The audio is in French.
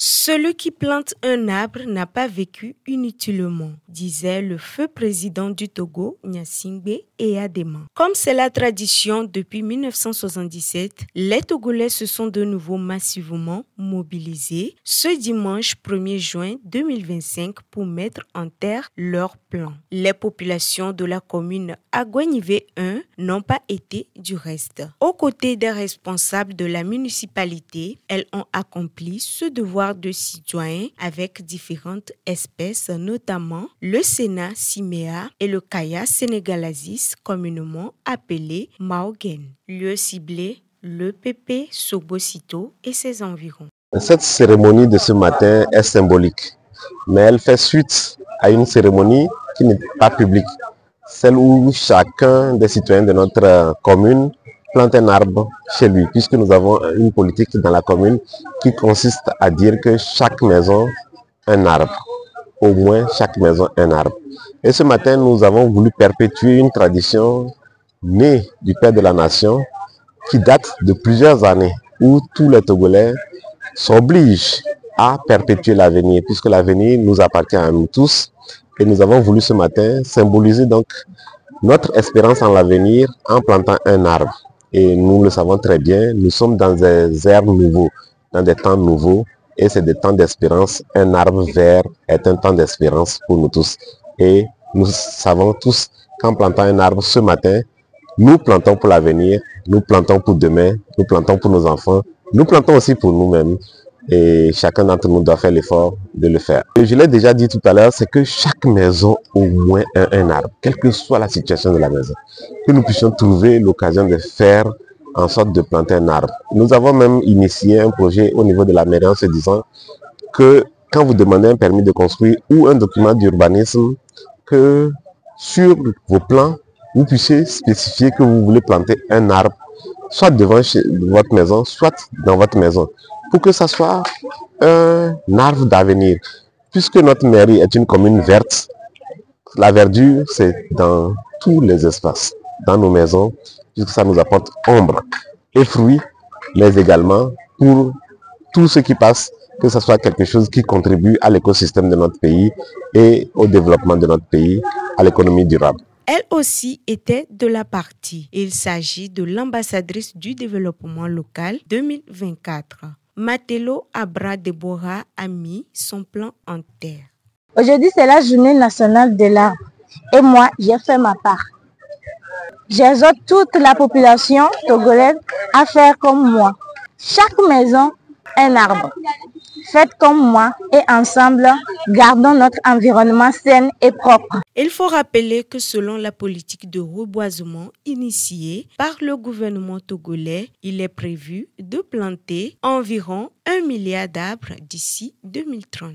Celui qui plante un arbre n'a pas vécu inutilement, disait le feu président du Togo, Gnassingbé Eyadema. Comme c'est la tradition depuis 1977, les Togolais se sont de nouveau massivement mobilisés ce dimanche 1er juin 2025 pour mettre en terre leur plan. Les populations de la commune Agouanivé 1 n'ont pas été du reste. Aux côtés des responsables de la municipalité, elles ont accompli ce devoir de citoyens avec différentes espèces, notamment le Sénat Siméa et le Kaya sénégalasis, communément appelé Maogen. Lieu ciblé, le PP Sobosito et ses environs. Cette cérémonie de ce matin est symbolique, mais elle fait suite à une cérémonie qui n'est pas publique, celle où chacun des citoyens de notre commune plante un arbre chez lui, puisque nous avons une politique dans la commune qui consiste à dire que chaque maison, un arbre. Au moins chaque maison, un arbre. Et ce matin, nous avons voulu perpétuer une tradition née du Père de la Nation qui date de plusieurs années, où tous les Togolais s'obligent à perpétuer l'avenir, puisque l'avenir nous appartient à nous tous. Et nous avons voulu ce matin symboliser donc notre espérance en l'avenir en plantant un arbre. Et nous le savons très bien, nous sommes dans des ères nouveaux, dans des temps nouveaux, et c'est des temps d'espérance. Un arbre vert est un temps d'espérance pour nous tous. Et nous savons tous qu'en plantant un arbre ce matin, nous plantons pour l'avenir, nous plantons pour demain, nous plantons pour nos enfants, nous plantons aussi pour nous-mêmes. Et chacun d'entre nous doit faire l'effort de le faire. Et je l'ai déjà dit tout à l'heure, c'est que chaque maison au moins un arbre, quelle que soit la situation de la maison, que nous puissions trouver l'occasion de faire en sorte de planter un arbre. Nous avons même initié un projet au niveau de la mairie en se disant que quand vous demandez un permis de construire ou un document d'urbanisme, que sur vos plans, vous puissiez spécifier que vous voulez planter un arbre, soit devant votre maison, soit dans votre maison, pour que ça soit un arbre d'avenir. Puisque notre mairie est une commune verte, la verdure, c'est dans tous les espaces, dans nos maisons, puisque ça nous apporte ombre et fruits, mais également pour tout ce qui passe, que ce soit quelque chose qui contribue à l'écosystème de notre pays et au développement de notre pays, à l'économie durable. Elle aussi était de la partie. Il s'agit de l'ambassadrice du développement local 2024. Matelo Abra Deborah a mis son plan en terre. Aujourd'hui, c'est la journée nationale de l'arbre. Et moi, j'ai fait ma part. J'exhorte toute la population togolaise à faire comme moi. Chaque maison, un arbre. Faites comme moi et ensemble, gardons notre environnement sain et propre. Il faut rappeler que selon la politique de reboisement initiée par le gouvernement togolais, il est prévu de planter environ 1 milliard d'arbres d'ici 2030.